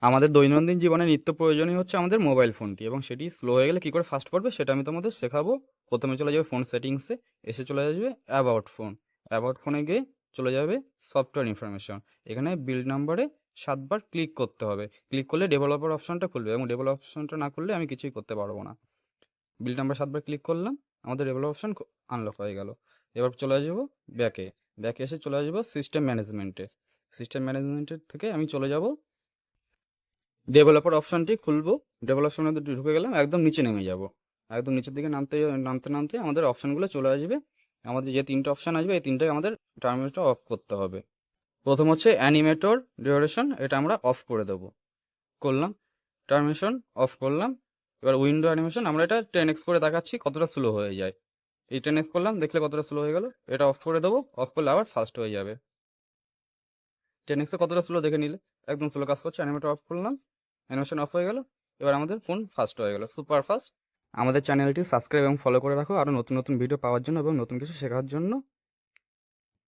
আমাদের দৈনন্দিন জীবনে নিত্য প্রয়োজনীয় হচ্ছে আমাদের মোবাইল ফোনটি, এবং সেটি স্লো হয়ে গেলে কী করে ফাস্ট করবে সেটা আমি তোমাদের শেখাবো। প্রথমে চলে যাবে ফোন সেটিংসে, এসে চলে আসবে অ্যাবাউট ফোন। অ্যাবাউট ফোনে গিয়ে চলে যাবে সফটওয়্যার ইনফরমেশন। এখানে বিল্ড নাম্বারে 7 বার ক্লিক করতে হবে। ক্লিক করলে ডেভেলপার অপশনটা খুলবে, এবং ডেভেলপার অপশনটা না খুললে আমি কিছুই করতে পারবো না। বিল্ড নাম্বার 7 বার ক্লিক করলাম, আমাদের ডেভেলপ অপশন আনলক হয়ে গেল। এবার চলে আসবো ব্যাকে। ব্যাকে এসে চলে আসবো সিস্টেম ম্যানেজমেন্টে। সিস্টেম ম্যানেজমেন্টের থেকে আমি চলে যাব ডেভেলপার অপশনটি খুলবো। ডেভেলপার মধ্যে ঢুকে গেলাম, একদম নিচে নেমে যাব। একদম নিচের দিকে নামতে নামতে নামতে আমাদের অপশানগুলো চলে আসবে। আমাদের যে 3টে অপশান আসবে, এই 3টাই আমাদের টার্মিনেটর অফ করতে হবে। প্রথম হচ্ছে অ্যানিমেটর ডিউরেশন, এটা আমরা অফ করে দেবো। করলাম, টার্মিনেশন অফ করলাম। এবার উইন্ডো অ্যানিমেশন, আমরা এটা 10x করে দেখাচ্ছি কতটা স্লো হয়ে যায়। এই 10x করলাম, দেখলে কতটা স্লো হয়ে গেল। এটা অফ করে দেবো, অফ করলে আবার ফাস্ট হয়ে যাবে। 10x কতটা স্লো দেখে নিলে, একদম স্লো কাজ করছে। অ্যানিমেটর অফ করলাম, অ্যানিমেশন অফ হয়ে গেল। এবার আমাদের ফোন ফাস্ট হয়ে গেল, সুপার ফাস্ট। আমাদের চ্যানেলটি সাবস্ক্রাইব এবং ফলো করে রাখো আরও নতুন নতুন ভিডিও পাওয়ার জন্য এবং নতুন কিছু শেখার জন্য।